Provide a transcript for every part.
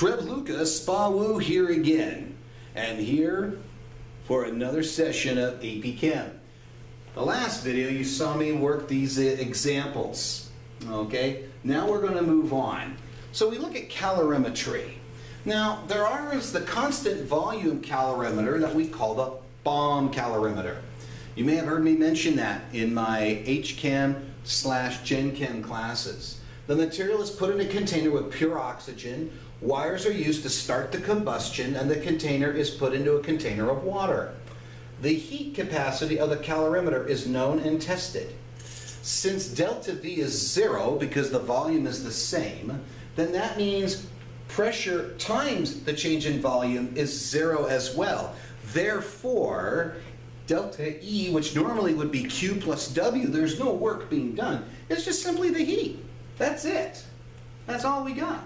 Trev Lucas, Spa Woo here again, and here for another session of AP Chem. The last video you saw me work these examples, okay? Now we're going to move on. So we look at calorimetry. Now there is the constant volume calorimeter that we call the bomb calorimeter. You may have heard me mention that in my HChem/Gen Chem classes. The material is put in a container with pure oxygen, wires are used to start the combustion, and the container is put into a container of water. The heat capacity of the calorimeter is known and tested. Since delta V is 0 because the volume is the same, then that means pressure times the change in volume is 0 as well. Therefore, delta E, which normally would be Q plus W, there's no work being done. It's just simply the heat. That's it. That's all we got.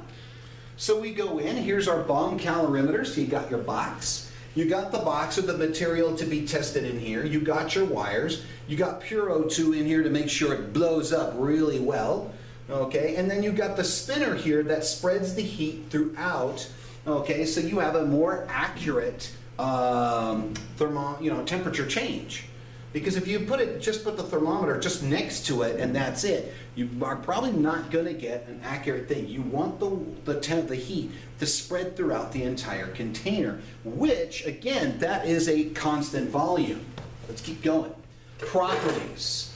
So we go in, here's our bomb calorimeter. So you got your box. You got the box of the material to be tested in here. You got your wires. You got pure O2 in here to make sure it blows up really well. Okay, and then you got the spinner here that spreads the heat throughout. Okay, so you have a more accurate temperature change. Because if you just put the thermometer just next to it and that's it, you are probably not going to get an accurate thing. You want the heat to spread throughout the entire container, which again, that is a constant volume. Let's keep going. Properties.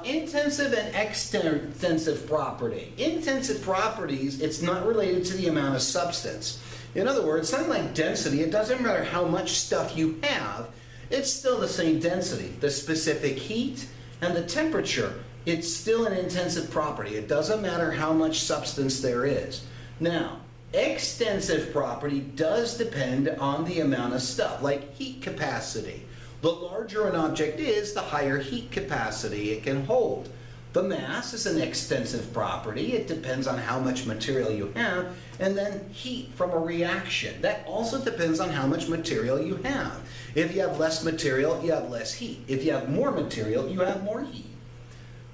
Intensive and extensive property. Intensive properties, it's not related to the amount of substance. In other words, something like density, it doesn't matter how much stuff you have, it's still the same density. The specific heat and the temperature, it's still an intensive property. It doesn't matter how much substance there is. Now, extensive property does depend on the amount of stuff, like heat capacity. The larger an object is, the higher heat capacity it can hold. The mass is an extensive property. It depends on how much material you have. And then heat from a reaction. That also depends on how much material you have. If you have less material, you have less heat. If you have more material, you have more heat.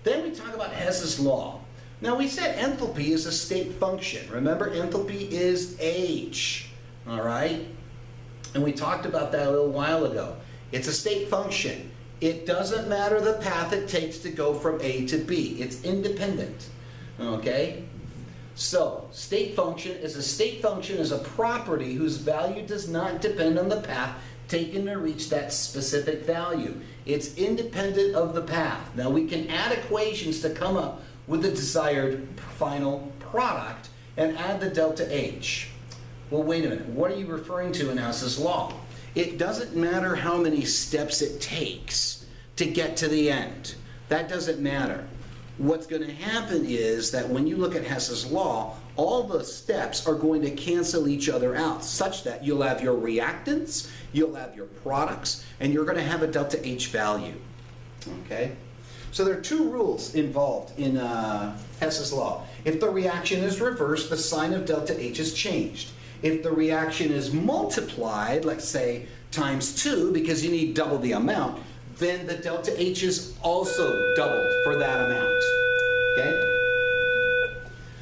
Then we talk about Hess's Law. Now we said enthalpy is a state function. Remember, enthalpy is H. All right? And we talked about that a little while ago. It's a state function. It doesn't matter the path it takes to go from A to B. It's independent. Okay? So, state function is a property whose value does not depend on the path taken to reach that specific value. It's independent of the path. Now, we can add equations to come up with the desired final product and add the delta H. Well, wait a minute. What are you referring to in Hess's Law? It doesn't matter how many steps it takes to get to the end. That doesn't matter. What's going to happen is that when you look at Hess's Law, all the steps are going to cancel each other out such that you'll have your reactants, you'll have your products, and you're going to have a delta H value. Okay? So there are two rules involved in Hess's Law. If the reaction is reversed, the sign of delta H is changed. If the reaction is multiplied, let's say times 2, because you need double the amount, then the delta H is also doubled for that amount. Okay?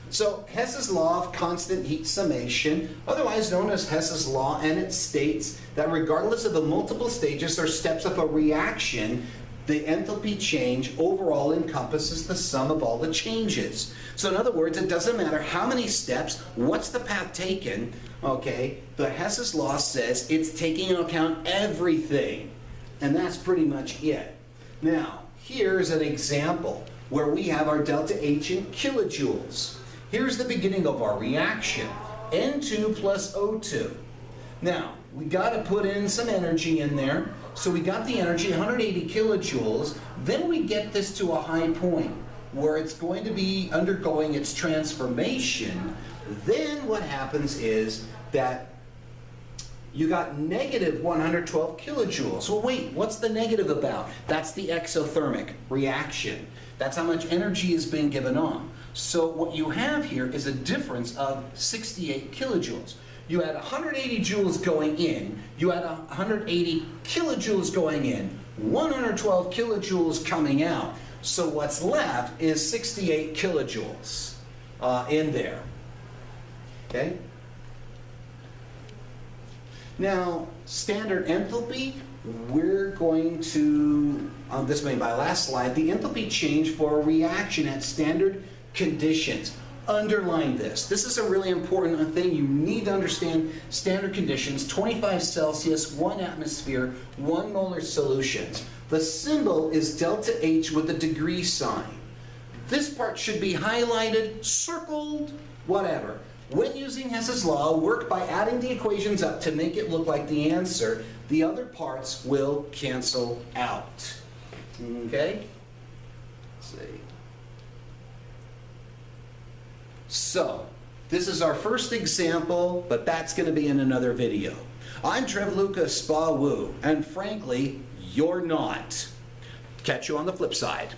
So Hess's Law of constant heat summation, otherwise known as Hess's Law, and it states that regardless of the multiple stages or steps of a reaction, the enthalpy change overall encompasses the sum of all the changes. So in other words, it doesn't matter how many steps, what's the path taken, okay? The Hess's Law says it's taking into account everything. And that's pretty much it. Now, here's an example where we have our delta H in kilojoules. Here's the beginning of our reaction, N2 plus O2. Now, we got to put in some energy in there. So we got the energy, 180 kilojoules. Then we get this to a high point where it's going to be undergoing its transformation. Then what happens is that you got negative 112 kilojoules. Well, wait, what's the negative about? That's the exothermic reaction. That's how much energy is being given on. So what you have here is a difference of 68 kilojoules. You had 180 joules going in, you had 180 kilojoules going in, 112 kilojoules coming out. So what's left is 68 kilojoules in there. Okay? Now, standard enthalpy, we're going to, this may be my last slide, the enthalpy change for a reaction at standard conditions. Underline this. This is a really important thing. You need to understand standard conditions, 25 Celsius, 1 atmosphere, 1 molar solutions. The symbol is delta H with a degree sign. This part should be highlighted, circled, whatever. When using Hess's Law, work by adding the equations up to make it look like the answer. The other parts will cancel out. Okay? Let's see. So, this is our first example, but that's going to be in another video. I'm Trev Lucas, Spa Woo, and frankly, you're not. Catch you on the flip side.